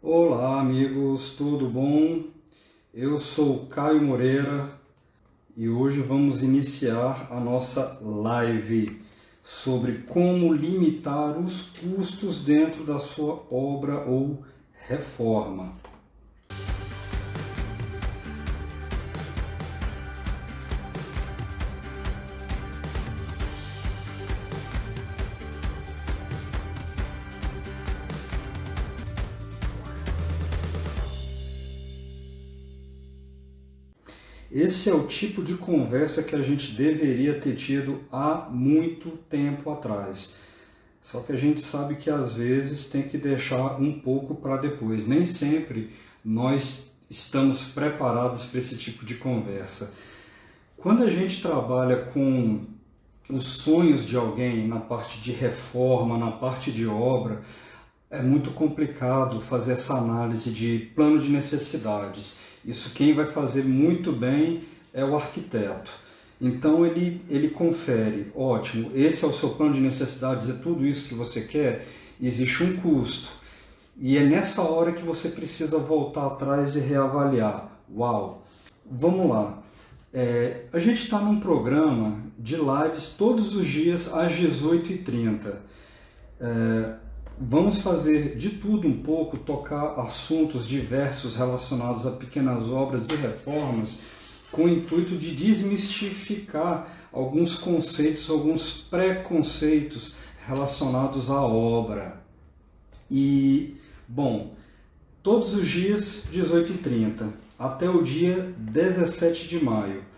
Olá, amigos, tudo bom? Eu sou Caio Moreira e hoje vamos iniciar a nossa live sobre como limitar os custos dentro da sua obra ou reforma. Esse é o tipo de conversa que a gente deveria ter tido há muito tempo atrás. Só que a gente sabe que às vezes tem que deixar um pouco para depois. Nem sempre nós estamos preparados para esse tipo de conversa. Quando a gente trabalha com os sonhos de alguém na parte de reforma, na parte de obra, é muito complicado fazer essa análise de plano de necessidades. Isso quem vai fazer muito bem é o arquiteto. Então ele confere, ótimo, esse é o seu plano de necessidades, é tudo isso que você quer? Existe um custo. E é nessa hora que você precisa voltar atrás e reavaliar. Uau! Vamos lá. A gente está num programa de lives todos os dias às 18h30. Vamos fazer de tudo um pouco, tocar assuntos diversos relacionados a pequenas obras e reformas, com o intuito de desmistificar alguns conceitos, alguns preconceitos relacionados à obra. E, bom, todos os dias, 18h30, até o dia 17 de maio.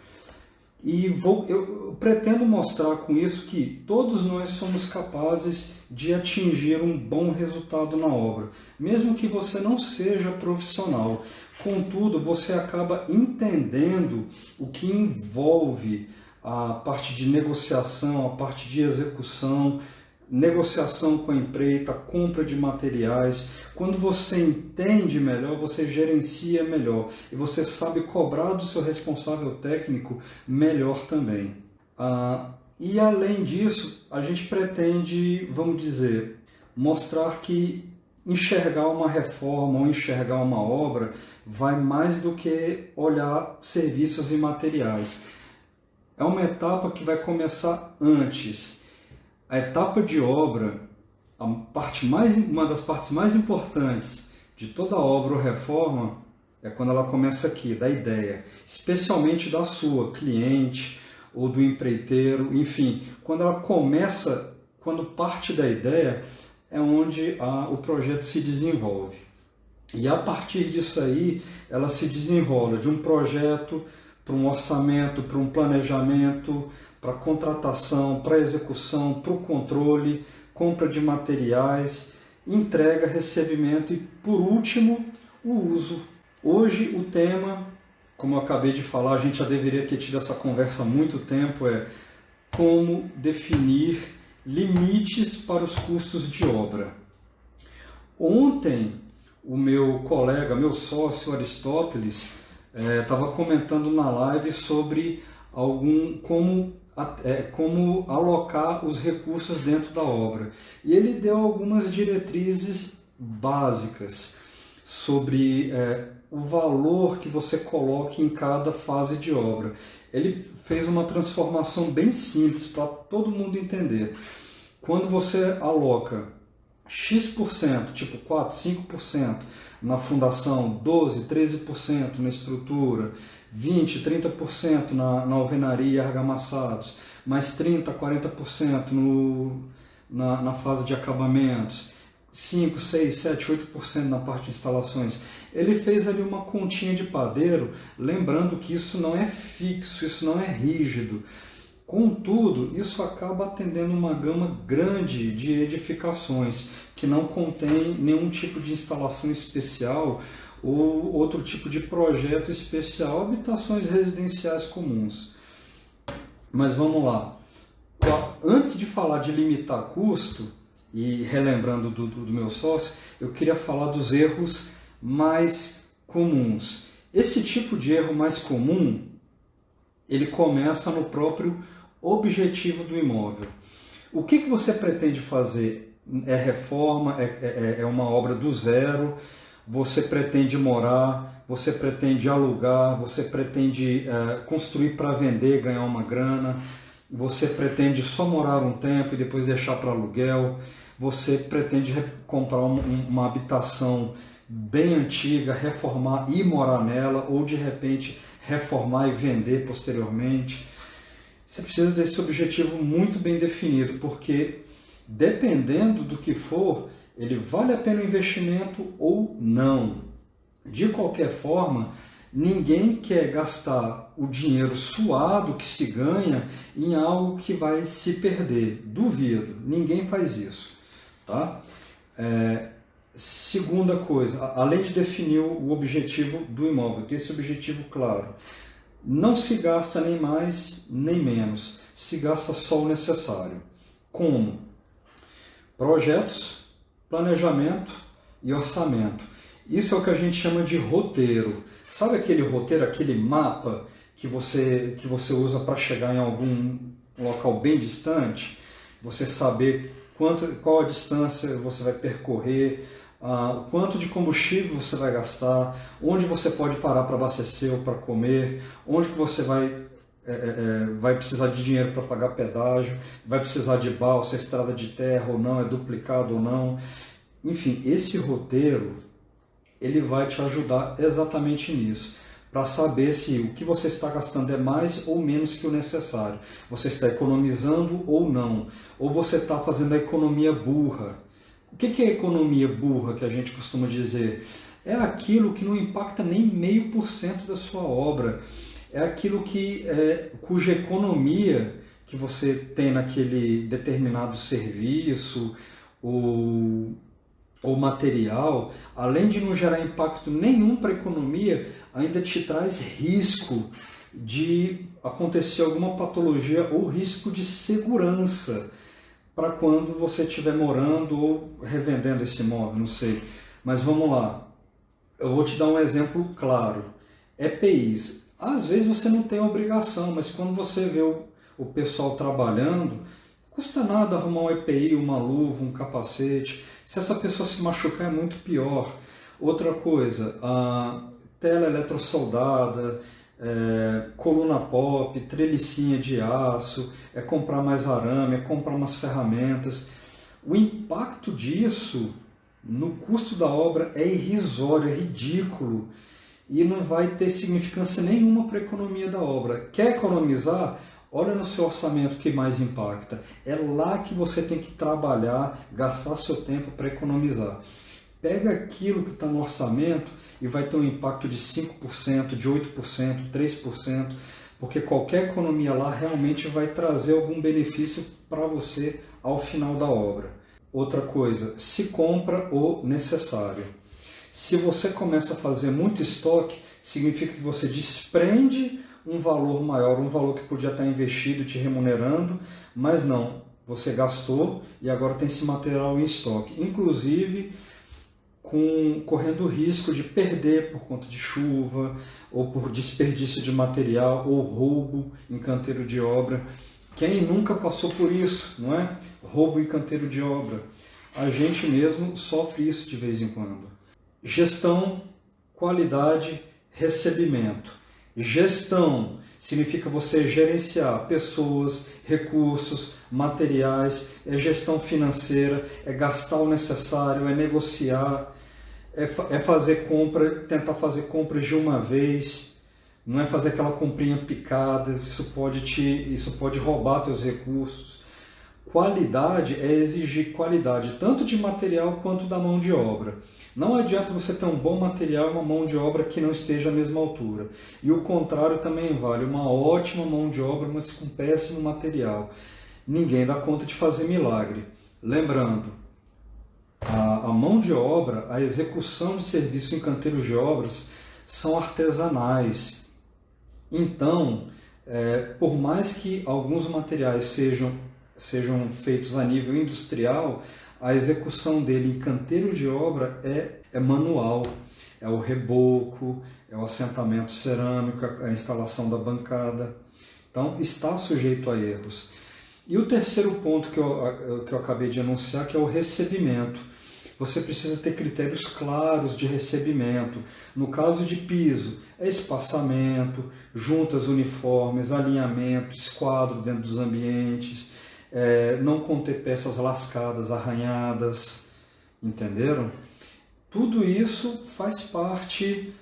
E eu pretendo mostrar com isso que todos nós somos capazes de atingir um bom resultado na obra, mesmo que você não seja profissional. Contudo, você acaba entendendo o que envolve a parte de negociação, a parte de execução, negociação com a empreita, compra de materiais. Quando você entende melhor, você gerencia melhor e você sabe cobrar do seu responsável técnico melhor também. E além disso, a gente pretende, vamos dizer, mostrar que enxergar uma reforma ou enxergar uma obra vai mais do que olhar serviços e materiais. É uma etapa que vai começar antes. A etapa de obra, uma das partes mais importantes de toda obra ou reforma é quando ela começa aqui, da ideia, especialmente da sua cliente ou do empreiteiro, enfim, quando ela começa, quando parte da ideia, é onde o projeto se desenvolve. E a partir disso aí, ela se desenrola de um projeto para um orçamento, para um planejamento, para contratação, para execução, para o controle, compra de materiais, entrega, recebimento e, por último, o uso. Hoje o tema, como eu acabei de falar, a gente já deveria ter tido essa conversa há muito tempo, é como definir limites para os custos de obra. Ontem, o meu colega, meu sócio Aristóteles, estava comentando na live sobre como alocar os recursos dentro da obra. E ele deu algumas diretrizes básicas sobre o valor que você coloque em cada fase de obra. Ele fez uma transformação bem simples para todo mundo entender. Quando você aloca X%, tipo 4, 5% na fundação, 12, 13% na estrutura, 20, 30% na alvenaria e argamassados, mais 30, 40% na fase de acabamentos, 5, 6, 7, 8% na parte de instalações. Ele fez ali uma continha de padeiro, lembrando que isso não é fixo, isso não é rígido. Contudo, isso acaba atendendo uma gama grande de edificações que não contém nenhum tipo de instalação especial ou outro tipo de projeto especial, habitações residenciais comuns. Mas vamos lá. Antes de falar de limitar custo, e relembrando do meu sócio, eu queria falar dos erros mais comuns. Esse tipo de erro mais comum, ele começa no próprio objetivo do imóvel. O que você pretende fazer? É reforma? É uma obra do zero? você pretende morar, você pretende alugar, você pretende construir para vender, ganhar uma grana, você pretende só morar um tempo e depois deixar para aluguel, você pretende comprar uma habitação bem antiga, reformar e morar nela, ou de repente reformar e vender posteriormente. Você precisa desse objetivo muito bem definido, porque dependendo do que for, ele vale a pena o investimento ou não. De qualquer forma, ninguém quer gastar o dinheiro suado que se ganha em algo que vai se perder. Duvido, ninguém faz isso. Tá? Segunda coisa, além de definir o objetivo do imóvel, ter esse objetivo claro, não se gasta nem mais nem menos, se gasta só o necessário. Como? Projetos, planejamento e orçamento. Isso é o que a gente chama de roteiro. Sabe aquele roteiro, aquele mapa que você usa para chegar em algum local bem distante? Você saber qual a distância você vai percorrer, quanto de combustível você vai gastar, onde você pode parar para abastecer ou para comer, onde que você vai precisar de dinheiro para pagar pedágio, vai precisar de balsa, estrada de terra ou não, é duplicado ou não. Enfim, esse roteiro ele vai te ajudar exatamente nisso, para saber se o que você está gastando é mais ou menos que o necessário, você está economizando ou não, ou você está fazendo a economia burra. O que é economia burra que a gente costuma dizer? É aquilo que não impacta nem 0,5% da sua obra. É aquilo cuja economia que você tem naquele determinado serviço ou material, além de não gerar impacto nenhum para a economia, ainda te traz risco de acontecer alguma patologia ou risco de segurança para quando você estiver morando ou revendendo esse imóvel, não sei. Mas vamos lá, eu vou te dar um exemplo claro. EPIs. Às vezes você não tem obrigação, mas quando você vê o pessoal trabalhando, custa nada arrumar um EPI, uma luva, um capacete. Se essa pessoa se machucar é muito pior. Outra coisa, a tela eletrosoldada, coluna pop, trelicinha de aço, é comprar mais arame, é comprar umas ferramentas. O impacto disso no custo da obra é irrisório, é ridículo e não vai ter significância nenhuma para a economia da obra. Quer economizar? Olha no seu orçamento que mais impacta. É lá que você tem que trabalhar, gastar seu tempo para economizar. Pega aquilo que está no orçamento e vai ter um impacto de 5%, de 8%, 3%, porque qualquer economia lá realmente vai trazer algum benefício para você ao final da obra. Outra coisa, se compra o necessário. Se você começa a fazer muito estoque, significa que você desprende um valor maior, um valor que podia estar investido, te remunerando, mas não, você gastou e agora tem esse material em estoque. Inclusive, correndo o risco de perder por conta de chuva, ou por desperdício de material, ou roubo em canteiro de obra. Quem nunca passou por isso, não é? Roubo em canteiro de obra. A gente mesmo sofre isso de vez em quando. Gestão, qualidade, recebimento. Gestão significa você gerenciar pessoas, recursos, materiais, é gestão financeira, é gastar o necessário, é negociar, é fazer compra, tentar fazer compras de uma vez, não é fazer aquela comprinha picada, isso pode roubar teus recursos. Qualidade é exigir qualidade, tanto de material quanto da mão de obra. Não adianta você ter um bom material e uma mão de obra que não esteja à mesma altura. E o contrário também vale, uma ótima mão de obra, mas com péssimo material. Ninguém dá conta de fazer milagre. Lembrando, a mão de obra, a execução de serviço em canteiros de obras são artesanais. Então, por mais que alguns materiais sejam feitos a nível industrial, a execução dele em canteiro de obra é manual. É o reboco, é o assentamento cerâmico, a instalação da bancada. Então, está sujeito a erros. E o terceiro ponto que eu acabei de anunciar, que é o recebimento. você precisa ter critérios claros de recebimento. No caso de piso, é espaçamento, juntas uniformes, alinhamento, esquadro dentro dos ambientes, não conter peças lascadas, arranhadas, entenderam? Tudo isso faz parte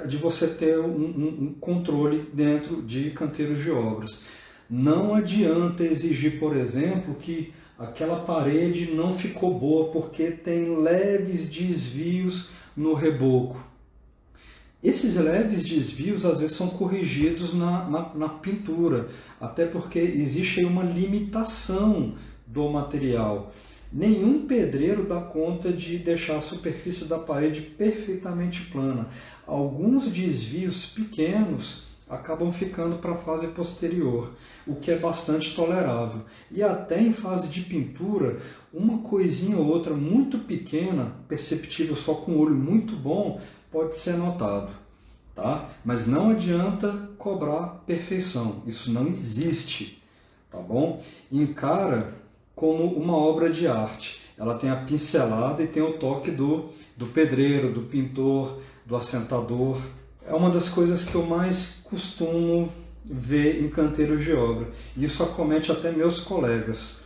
de você ter um controle dentro de canteiros de obras. Não adianta exigir, por exemplo, que aquela parede não ficou boa porque tem leves desvios no reboco. Esses leves desvios às vezes são corrigidos na pintura, até porque existe aí uma limitação do material. Nenhum pedreiro dá conta de deixar a superfície da parede perfeitamente plana. Alguns desvios pequenos acabam ficando para a fase posterior, o que é bastante tolerável. E até em fase de pintura, uma coisinha ou outra muito pequena, perceptível só com um olho muito bom, pode ser notado. Tá? Mas não adianta cobrar perfeição, isso não existe. Tá bom? Encara como uma obra de arte. Ela tem a pincelada e tem o toque do pedreiro, do pintor, do assentador. É uma das coisas que eu mais costumo ver em canteiros de obra. Isso acomete até meus colegas.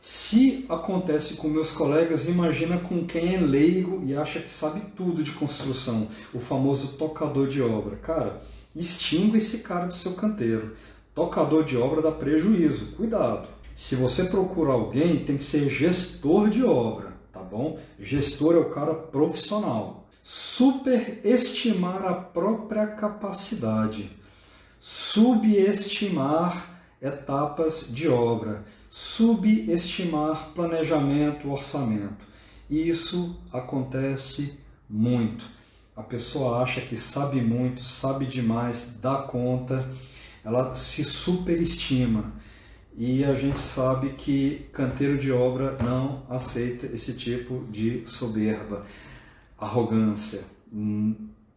Se acontece com meus colegas, imagina com quem é leigo e acha que sabe tudo de construção, o famoso tocador de obra. Cara, extinga esse cara do seu canteiro. Tocador de obra dá prejuízo, cuidado. Se você procura alguém, tem que ser gestor de obra, tá bom? Gestor é o cara profissional. Superestimar a própria capacidade. Subestimar etapas de obra. Subestimar planejamento, orçamento. Isso acontece muito. A pessoa acha que sabe muito, sabe demais, dá conta, ela se superestima. E a gente sabe que canteiro de obra não aceita esse tipo de soberba, arrogância.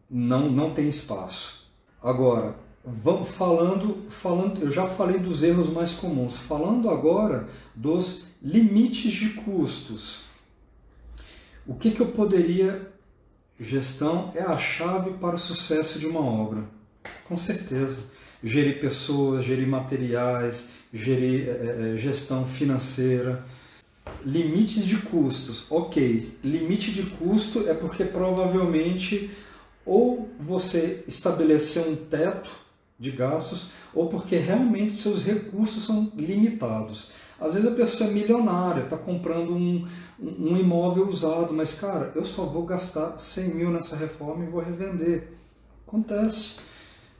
Não tem espaço. Agora, vamos falando, eu já falei dos erros mais comuns. Falando agora dos limites de custos. O que eu poderia... Gestão é a chave para o sucesso de uma obra. Com certeza. Gerir pessoas, gerir materiais, gerir gestão financeira. Limites de custos. Ok, limite de custo é porque provavelmente ou você estabeleceu um teto de gastos ou porque realmente seus recursos são limitados. Às vezes a pessoa é milionária, está comprando um imóvel usado, mas cara, eu só vou gastar 100 mil nessa reforma e vou revender. Acontece.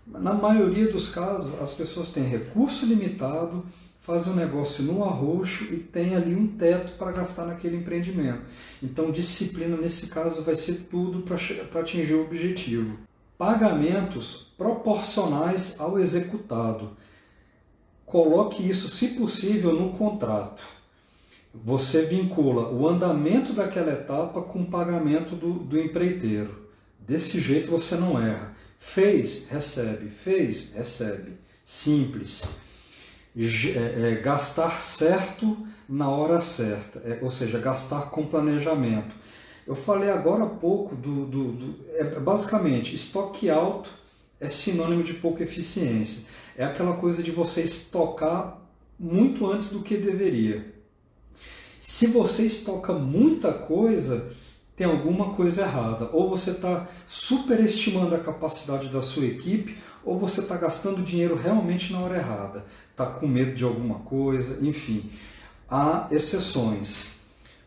Na maioria dos casos, as pessoas têm recurso limitado, fazem um negócio no arroxo e tem ali um teto para gastar naquele empreendimento. Então, disciplina nesse caso vai ser tudo para atingir o objetivo. Pagamentos proporcionais ao executado. Coloque isso, se possível, no contrato. Você vincula o andamento daquela etapa com o pagamento do empreiteiro. Desse jeito você não erra. Fez, recebe. Fez, recebe. Simples. Gastar certo na hora certa, ou seja, gastar com planejamento. Eu falei agora há pouco basicamente, estoque alto é sinônimo de pouca eficiência. É aquela coisa de você estocar muito antes do que deveria. Se você estoca muita coisa, tem alguma coisa errada. Ou você está superestimando a capacidade da sua equipe, ou você está gastando dinheiro realmente na hora errada. Está com medo de alguma coisa, enfim. Há exceções.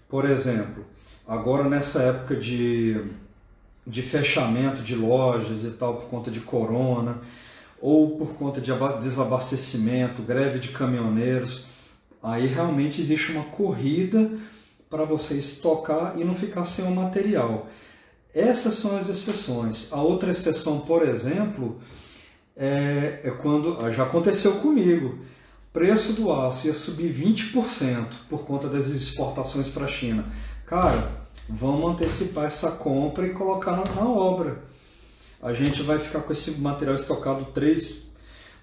Por exemplo, agora nessa época de fechamento de lojas e tal, por conta de corona, ou por conta de desabastecimento, greve de caminhoneiros, aí realmente existe uma corrida para você estocar e não ficar sem o material. Essas são as exceções. A outra exceção, por exemplo, é quando, já aconteceu comigo, preço do aço ia subir 20% por conta das exportações para a China. Cara, vamos antecipar essa compra e colocar na obra. A gente vai ficar com esse material estocado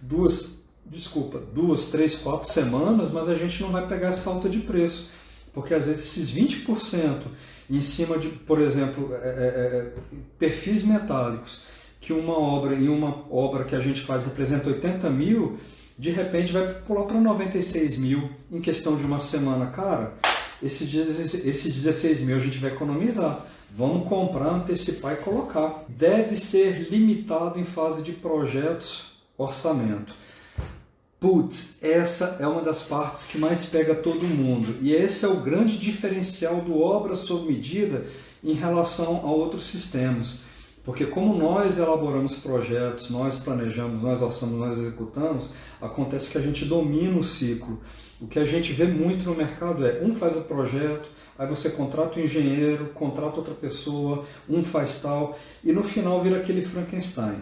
2, 3, 4 semanas, mas a gente não vai pegar essa alta de preço. Porque às vezes esses 20% em cima de, por exemplo, perfis metálicos, que uma obra que a gente faz representa 80 mil, de repente vai pular para 96 mil em questão de uma semana. Cara, esses 16 mil a gente vai economizar. Vamos comprar, antecipar e colocar. Deve ser limitado em fase de projetos, orçamento. Putz, essa é uma das partes que mais pega todo mundo. E esse é o grande diferencial do obra sob medida em relação a outros sistemas. Porque como nós elaboramos projetos, nós planejamos, nós orçamos, nós executamos, acontece que a gente domina o ciclo. O que a gente vê muito no mercado é, um faz o projeto, aí você contrata um engenheiro, contrata outra pessoa, um faz tal, e no final vira aquele Frankenstein.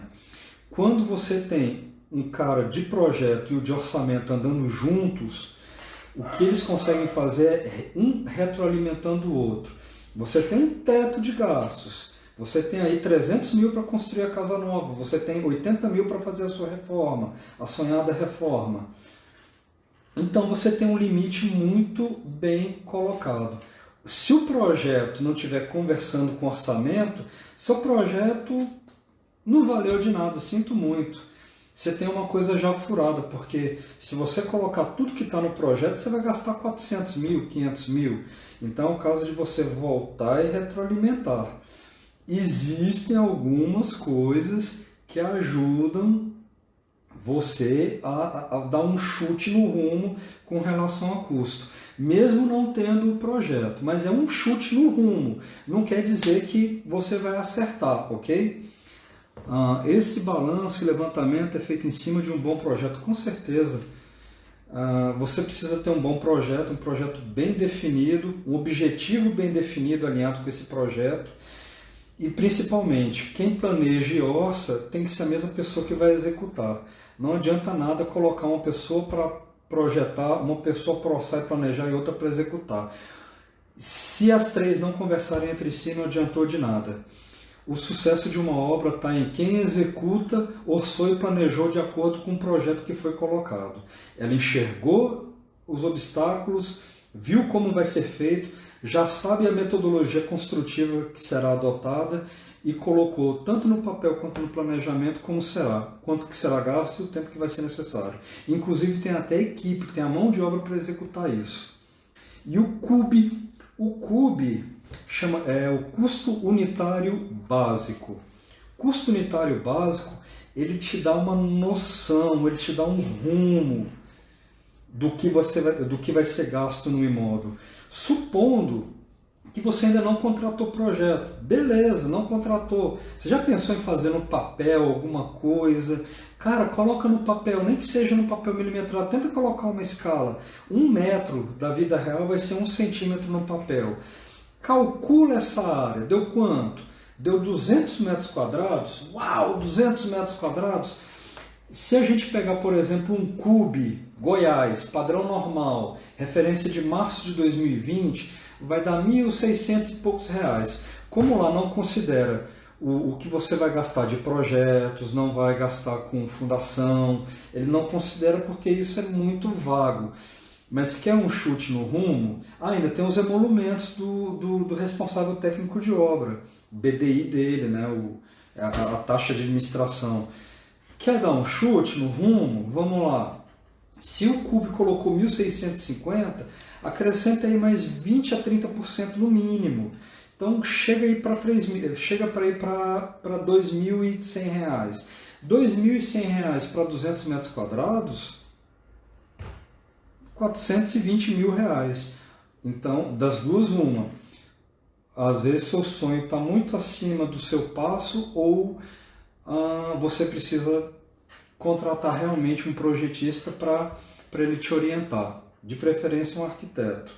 Quando você tem um cara de projeto e o de orçamento andando juntos, o que eles conseguem fazer é um retroalimentando o outro. Você tem um teto de gastos, você tem aí 300 mil para construir a casa nova, você tem 80 mil para fazer a sua reforma, a sonhada reforma. Então você tem um limite muito bem colocado. Se o projeto não estiver conversando com o orçamento, seu projeto não valeu de nada, sinto muito. Você tem uma coisa já furada, porque se você colocar tudo que está no projeto, você vai gastar 400 mil, 500 mil. Então é o caso de você voltar e retroalimentar. Existem algumas coisas que ajudam você a dar um chute no rumo com relação a custo, mesmo não tendo o projeto, mas é um chute no rumo, não quer dizer que você vai acertar, ok? Esse balanço e levantamento é feito em cima de um bom projeto, com certeza. Você precisa ter um bom projeto, um projeto bem definido, um objetivo bem definido alinhado com esse projeto. E principalmente, quem planeja e orça tem que ser a mesma pessoa que vai executar. Não adianta nada colocar uma pessoa para projetar, uma pessoa para orçar e planejar e outra para executar. Se as três não conversarem entre si, não adiantou de nada. O sucesso de uma obra está em quem executa, orçou e planejou de acordo com o projeto que foi colocado. Ela enxergou os obstáculos, viu como vai ser feito, já sabe a metodologia construtiva que será adotada e colocou tanto no papel quanto no planejamento quanto que será gasto e o tempo que vai ser necessário. Inclusive tem até equipe, tem a mão de obra para executar isso. E o CUB é o custo unitário básico. Custo unitário básico, ele te dá uma noção, ele te dá um rumo do que vai ser gasto no imóvel. Supondo que você ainda não contratou projeto. Beleza, não contratou. Você já pensou em fazer no papel alguma coisa? Cara, coloca no papel, nem que seja no papel milimetrado. Tenta colocar uma escala. 1 metro da vida real vai ser 1 centímetro no papel. Calcula essa área. Deu quanto? Deu 200 metros quadrados? Uau, 200 metros quadrados? Se a gente pegar, por exemplo, um CUB Goiás, padrão normal, referência de março de 2020, vai dar R$ 1.600 e poucos reais. Como lá não considera o que você vai gastar de projetos, não vai gastar com fundação, ele não considera porque isso é muito vago. Mas quer um chute no rumo? Ainda tem os emolumentos do responsável técnico de obra, o BDI dele, né? a taxa de administração. Quer dar um chute no rumo? Vamos lá. Se o CUB colocou 1.650, acrescenta aí mais 20 a 30% no mínimo. Então chega aí para R$ 2.100. R$ 2.100 para 200 metros quadrados, R$ 420 mil. Então, das duas, uma. Às vezes seu sonho está muito acima do seu passo ou você precisa contratar realmente um projetista para ele te orientar. De preferência um arquiteto.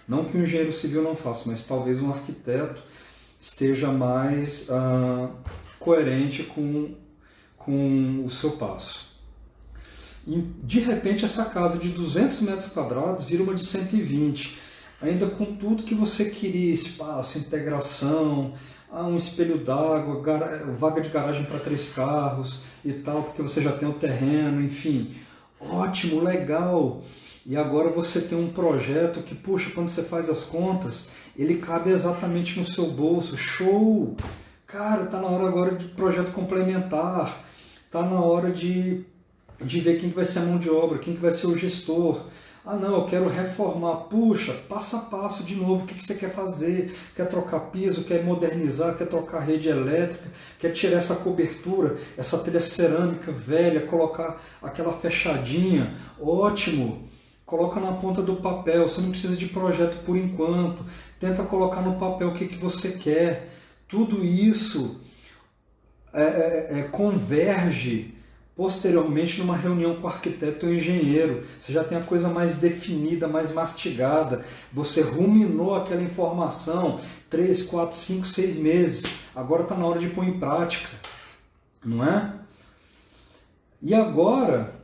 Não que um engenheiro civil não faça, mas talvez um arquiteto esteja mais coerente com o seu passo. E de repente essa casa de 200 metros quadrados vira uma de 120, ainda com tudo que você queria, espaço, integração, um espelho d'água, vaga de garagem para 3 carros e tal, porque você já tem o terreno, enfim. Ótimo, legal. e agora você tem um projeto que, puxa, quando você faz as contas, ele cabe exatamente no seu bolso. Show! Cara, tá na hora agora de projeto complementar, tá na hora de ver quem que vai ser a mão de obra, quem que vai ser o gestor. Ah não, eu quero reformar. Puxa, passo a passo de novo, o que você quer fazer? Quer trocar piso, quer modernizar, quer trocar rede elétrica, quer tirar essa cobertura, essa telha cerâmica velha, colocar aquela fechadinha. Ótimo! Coloca na ponta do papel, você não precisa de projeto por enquanto. Tenta colocar no papel o que você quer. Tudo isso converge posteriormente numa reunião com o arquiteto ou engenheiro. Você já tem a coisa mais definida, mais mastigada. Você ruminou aquela informação 3, 4, 5, 6 meses. Agora está na hora de pôr em prática, não é? E agora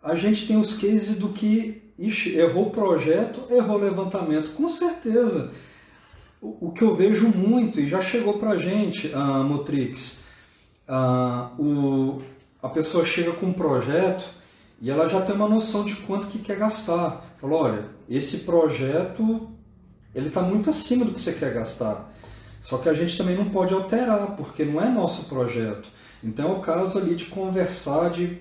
a gente tem os cases do que errou o projeto, errou o levantamento. Com certeza. O que eu vejo muito, e já chegou para a gente, Motrix, a pessoa chega com um projeto e ela já tem uma noção de quanto que quer gastar. Falou, olha, esse projeto ele está muito acima do que você quer gastar. Só que a gente também não pode alterar, porque não é nosso projeto. Então é o caso ali de conversar, de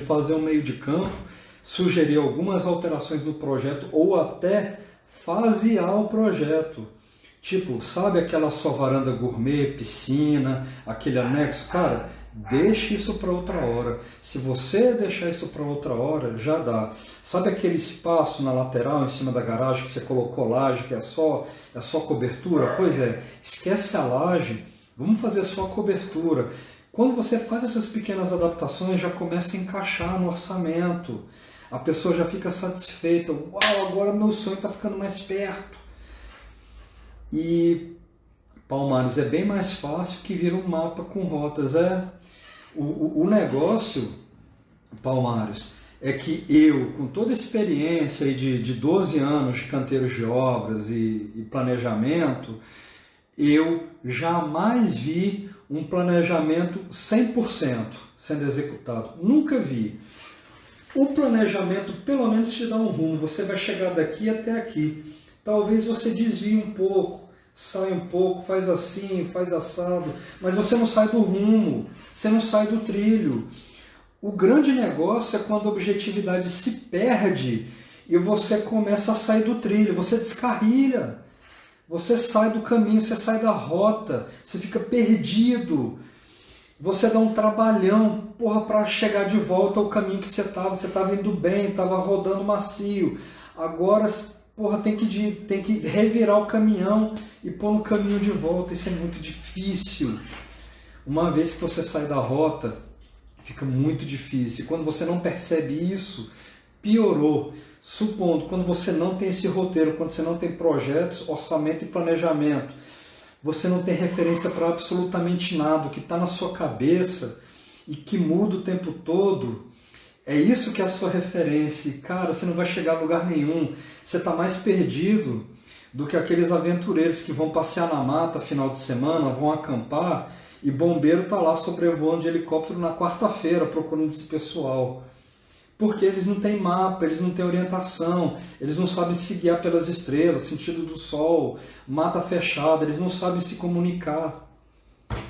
fazer um meio de campo, sugerir algumas alterações no projeto ou até fasear o projeto. Tipo, sabe aquela sua varanda gourmet, piscina, aquele anexo? Cara, deixe isso para outra hora. Se você deixar isso para outra hora, já dá. Sabe aquele espaço na lateral, em cima da garagem, que você colocou laje, que é só cobertura? Pois é, esquece a laje, vamos fazer só a cobertura. Quando você faz essas pequenas adaptações, já começa a encaixar no orçamento. A pessoa já fica satisfeita. Uau, agora meu sonho está ficando mais perto. E Palmares é bem mais fácil que vir um mapa com rotas. O negócio, Palmares, é que eu, com toda a experiência de 12 anos de canteiros de obras e planejamento, eu jamais vi um planejamento 100% sendo executado. Nunca vi. O planejamento pelo menos te dá um rumo. Você vai chegar daqui até aqui. Talvez você desvie um pouco, sai um pouco, faz assim, faz assado, mas você não sai do rumo, você não sai do trilho. O grande negócio é quando a objetividade se perde e você começa a sair do trilho, você descarrilha, você sai do caminho, você sai da rota, você fica perdido, você dá um trabalhão, para chegar de volta ao caminho que você estava indo bem, estava rodando macio, agora tem que revirar o caminhão e pôr no caminho de volta. Isso é muito difícil. Uma vez que você sai da rota, fica muito difícil. E quando você não percebe isso, piorou. Supondo, quando você não tem esse roteiro, quando você não tem projetos, orçamento e planejamento, você não tem referência para absolutamente nada. O que está na sua cabeça e que muda o tempo todo, é isso que é a sua referência. E, cara, você não vai chegar a lugar nenhum. Você está mais perdido do que aqueles aventureiros que vão passear na mata final de semana, vão acampar, e bombeiro está lá sobrevoando de helicóptero na quarta-feira procurando esse pessoal. Porque eles não têm mapa, eles não têm orientação, eles não sabem se guiar pelas estrelas, sentido do sol, mata fechada, eles não sabem se comunicar.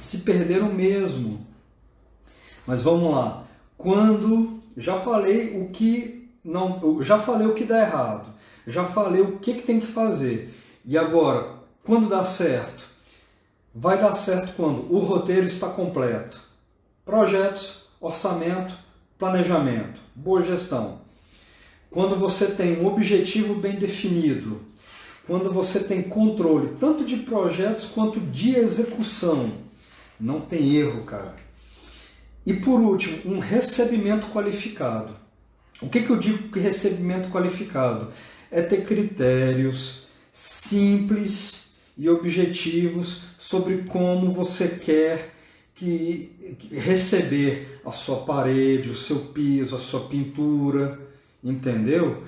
Se perderam mesmo. Mas vamos lá. Já falei o que dá errado, já falei o que tem que fazer. E agora, quando dá certo? Vai dar certo quando o roteiro está completo. Projetos, orçamento, planejamento, boa gestão. Quando você tem um objetivo bem definido, quando você tem controle tanto de projetos quanto de execução, não tem erro, cara. E por último, um recebimento qualificado. O que eu digo que recebimento qualificado? É ter critérios simples e objetivos sobre como você quer receber a sua parede, o seu piso, a sua pintura, entendeu?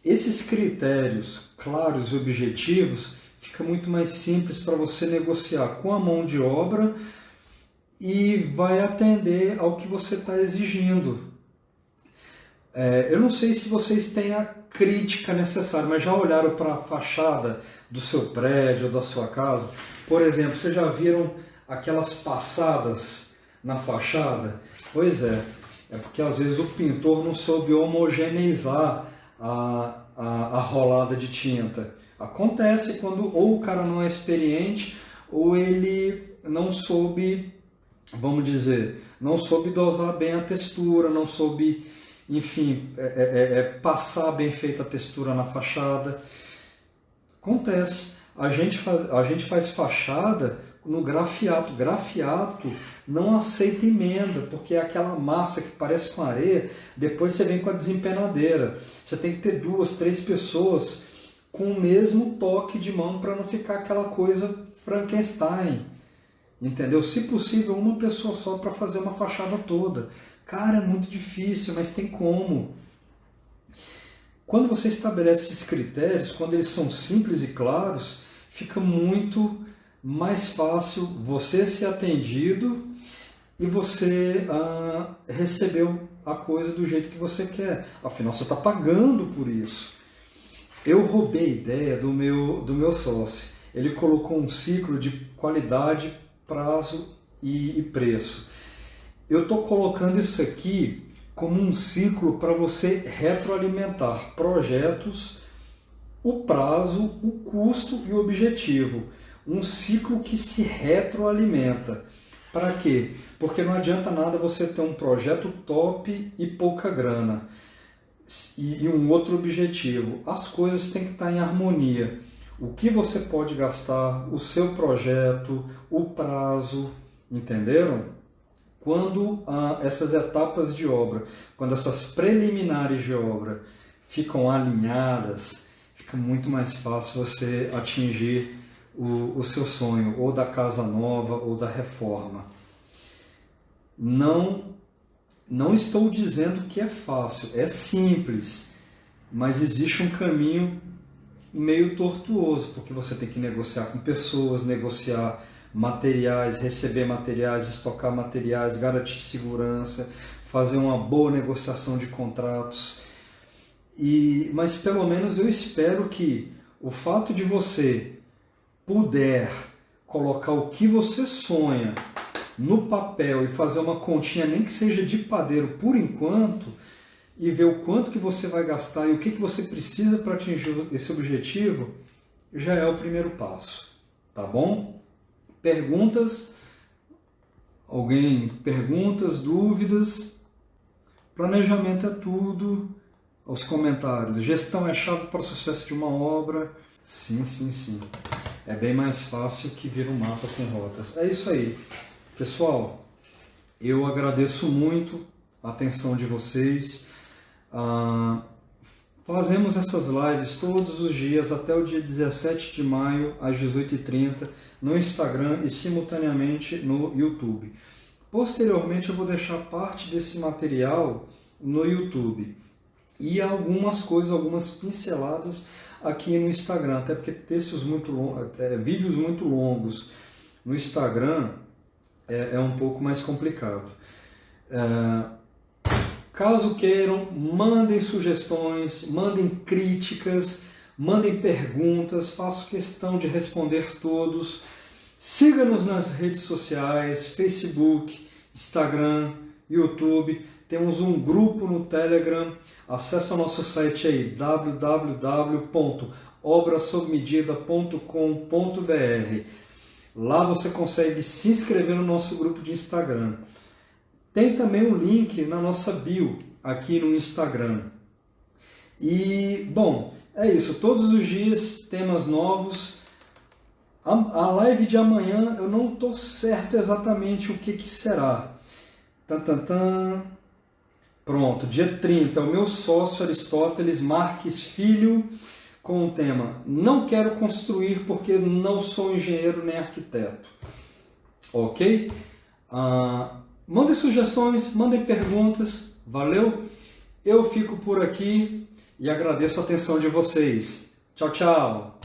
Esses critérios claros e objetivos fica muito mais simples para você negociar com a mão de obra e vai atender ao que você está exigindo. Eu não sei se vocês têm a crítica necessária, mas já olharam para a fachada do seu prédio ou da sua casa? Por exemplo, vocês já viram aquelas passadas na fachada? Pois é porque às vezes o pintor não soube homogeneizar a rolada de tinta. Acontece quando ou o cara não é experiente ou ele não soube, vamos dizer, não soube dosar bem a textura, não soube, enfim, passar bem feita a textura na fachada. Acontece. A gente faz fachada no grafiato. Grafiato não aceita emenda, porque é aquela massa que parece com areia, depois você vem com a desempenadeira. Você tem que ter 2, 3 pessoas com o mesmo toque de mão para não ficar aquela coisa Frankenstein. Entendeu? Se possível, uma pessoa só para fazer uma fachada toda. Cara, é muito difícil, mas tem como. Quando você estabelece esses critérios, quando eles são simples e claros, fica muito mais fácil você ser atendido e você receber a coisa do jeito que você quer. Afinal, você está pagando por isso. Eu roubei a ideia do meu sócio. Ele colocou um ciclo de qualidade, prazo e preço. Eu estou colocando isso aqui como um ciclo para você retroalimentar projetos, o prazo, o custo e o objetivo. Um ciclo que se retroalimenta. Para quê? Porque não adianta nada você ter um projeto top e pouca grana. E um outro objetivo. As coisas têm que estar em harmonia. O que você pode gastar, o seu projeto, o prazo, entenderam? Quando essas etapas de obra, quando essas preliminares de obra ficam alinhadas, fica muito mais fácil você atingir o seu sonho, ou da casa nova, ou da reforma. Não estou dizendo que é fácil, é simples, mas existe um caminho meio tortuoso, porque você tem que negociar com pessoas, negociar materiais, receber materiais, estocar materiais, garantir segurança, fazer uma boa negociação de contratos. Mas pelo menos eu espero que o fato de você puder colocar o que você sonha no papel e fazer uma continha, nem que seja de padeiro por enquanto, e ver o quanto que você vai gastar e o que você precisa para atingir esse objetivo, já é o primeiro passo, tá bom? Perguntas? Alguém? Perguntas, dúvidas? Planejamento é tudo. Os comentários. Gestão é chave para o sucesso de uma obra. Sim, sim, sim. É bem mais fácil que vir um mapa com rotas. É isso aí. Pessoal, eu agradeço muito a atenção de vocês. Fazemos essas lives todos os dias até o dia 17 de maio, às 18h30, no Instagram e simultaneamente no YouTube. Posteriormente eu vou deixar parte desse material no YouTube e algumas coisas, algumas pinceladas aqui no Instagram, até porque vídeos muito longos no Instagram é um pouco mais complicado. Caso queiram, mandem sugestões, mandem críticas, mandem perguntas, faço questão de responder todos. Siga-nos nas redes sociais, Facebook, Instagram, YouTube. Temos um grupo no Telegram. Acesse o nosso site aí, www.obrasobmedida.com.br. Lá você consegue se inscrever no nosso grupo de Instagram. Tem também um link na nossa bio aqui no Instagram. E, bom, é isso. Todos os dias, temas novos. A live de amanhã eu não estou certo exatamente o que será. Pronto, dia 30, o meu sócio Aristóteles Marques Filho, com o tema Não quero construir porque não sou engenheiro nem arquiteto. Ok? Mandem sugestões, mandem perguntas, valeu? Eu fico por aqui e agradeço a atenção de vocês. Tchau, tchau!